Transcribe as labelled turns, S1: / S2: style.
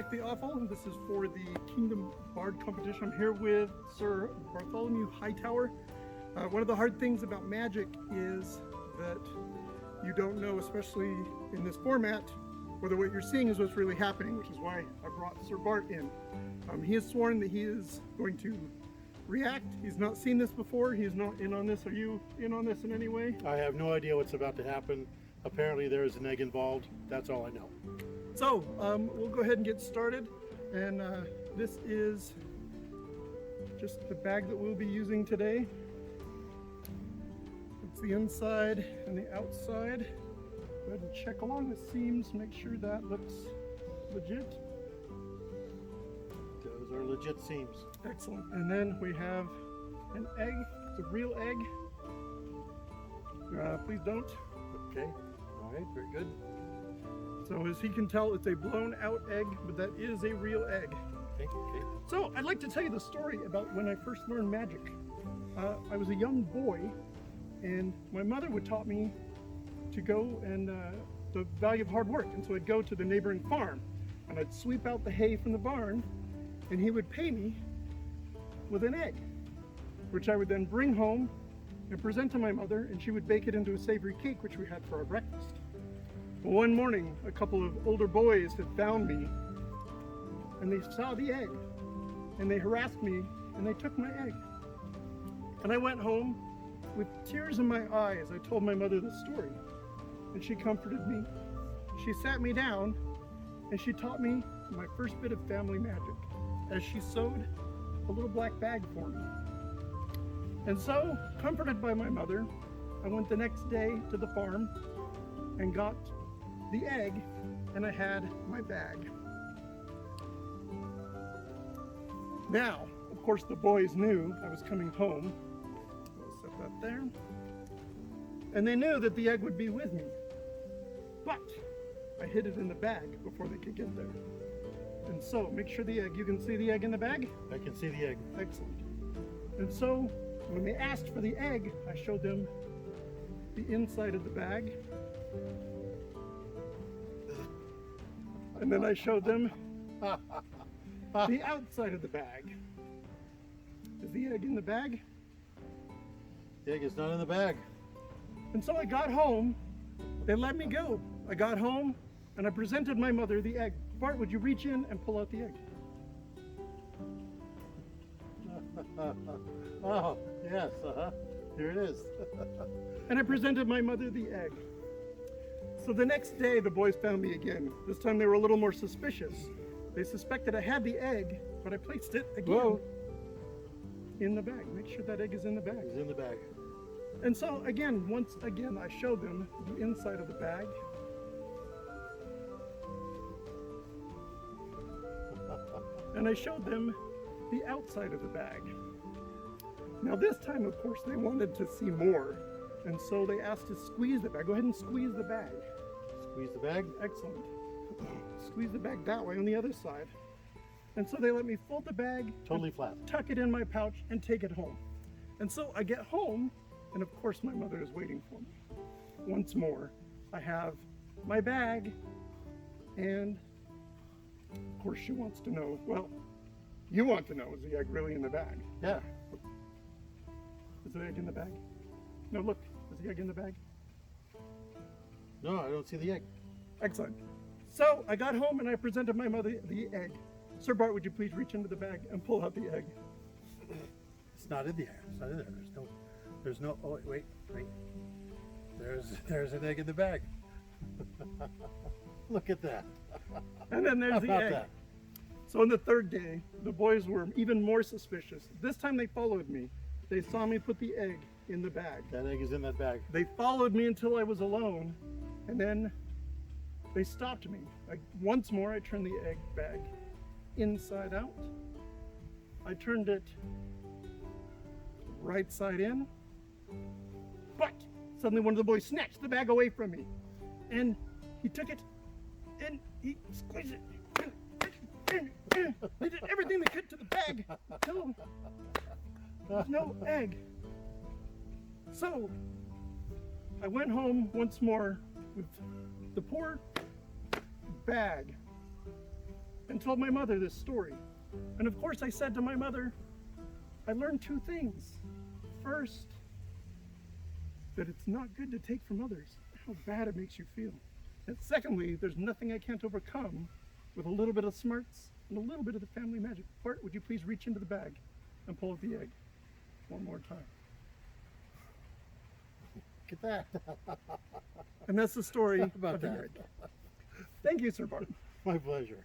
S1: Aslak the Awful. This is for the Kingdom of Bard competition. I'm here with Sir Bartholomew Hightower. One of the hard things about magic is that you don't know, especially in this format, whether what you're seeing is what's really happening, which is why I brought Sir Bart in. He has sworn that he is going to react. He's not seen this before. He's not in on this. Are you in on this in any way?
S2: I have no idea what's about to happen. Apparently there is an egg involved. That's all I know.
S1: So we'll go ahead and get started. And this is just the bag that we'll be using today. It's the inside and the outside. Go ahead and check along the seams, make sure that looks legit.
S2: Those are legit seams.
S1: Excellent. And then we have an egg. It's a real egg. Please don't.
S2: Okay. All right. Very good.
S1: So as he can tell, it's a blown out egg, but that is a real egg.
S2: Okay. Okay.
S1: So I'd like to tell you the story about when I first learned magic. I was a young boy, and my mother would taught me to go and the value of hard work. And so I'd go to the neighboring farm, and I'd sweep out the hay from the barn, and he would pay me with an egg, which I would then bring home and present to my mother, and she would bake it into a savory cake, which we had for our breakfast. Well, one morning, a couple of older boys had found me, and they saw the egg, and they harassed me, and they took my egg. And I went home with tears in my eyes. I told my mother the story, and she comforted me. She sat me down, and she taught me my first bit of family magic as she sewed a little black bag for me. And so, comforted by my mother, I went the next day to the farm and got the egg, and I had my bag. Now, of course, the boys knew I was coming home. I'll set that there. And they knew that the egg would be with me. But I hid it in the bag before they could get there. And so, make sure the egg, you can see the egg in the bag?
S2: I can see the egg.
S1: Excellent. And so, when they asked for the egg, I showed them the inside of the bag. And then I showed them the outside of the bag. Is the egg in the bag?
S2: The egg is not in the bag.
S1: And so I got home. They let me go. I got home and I presented my mother the egg. Bart, would you reach in and pull out the egg?
S2: Oh, yes. Here it is.
S1: And I presented my mother the egg. So the next day, the boys found me again. This time they were a little more suspicious. They suspected I had the egg, but I placed it again in the bag. Make sure that egg is in the bag.
S2: It's in the bag.
S1: And so again, once again, I showed them the inside of the bag. And I showed them the outside of the bag. Now this time, of course, they wanted to see more. And so they asked to squeeze the bag. Go ahead and squeeze the bag.
S2: Squeeze the bag.
S1: Excellent. Squeeze the bag that way on the other side. And so they let me fold the bag.
S2: Totally flat.
S1: Tuck it in my pouch and take it home. And so I get home, and of course my mother is waiting for me. Once more, I have my bag, and of course she wants to know, well, you want to know, is the egg really in the bag?
S2: Yeah.
S1: Is the egg in the bag? No, look, is the egg in the bag?
S2: No, I don't see the egg.
S1: Excellent. So I got home and I presented my mother the egg. Sir Bart, would you please reach into the bag and pull out the egg?
S2: It's not in there. It's not in there. There's no, oh, wait. There's an egg in the bag. Look at that.
S1: And then there's the egg.
S2: That?
S1: So on the third day, the boys were even more suspicious. This time they followed me. They saw me put the egg in the bag.
S2: That egg is in that bag.
S1: They followed me until I was alone, and then they stopped me. Once more, I turned the egg bag inside out. I turned it right side in, but suddenly one of the boys snatched the bag away from me, and he took it and he squeezed it. They did everything they could to the bag until there's no egg. So I went home once more with the poor bag and told my mother this story. And of course I said to my mother, I learned two things. First, that it's not good to take from others, how bad it makes you feel. And secondly, there's nothing I can't overcome with a little bit of smarts and a little bit of the family magic. Bart, would you please reach into the bag and pull out the egg one more time?
S2: Get that.
S1: And that's the story
S2: About
S1: of the
S2: that.
S1: egg. Thank you, Sir Bart.
S2: My pleasure.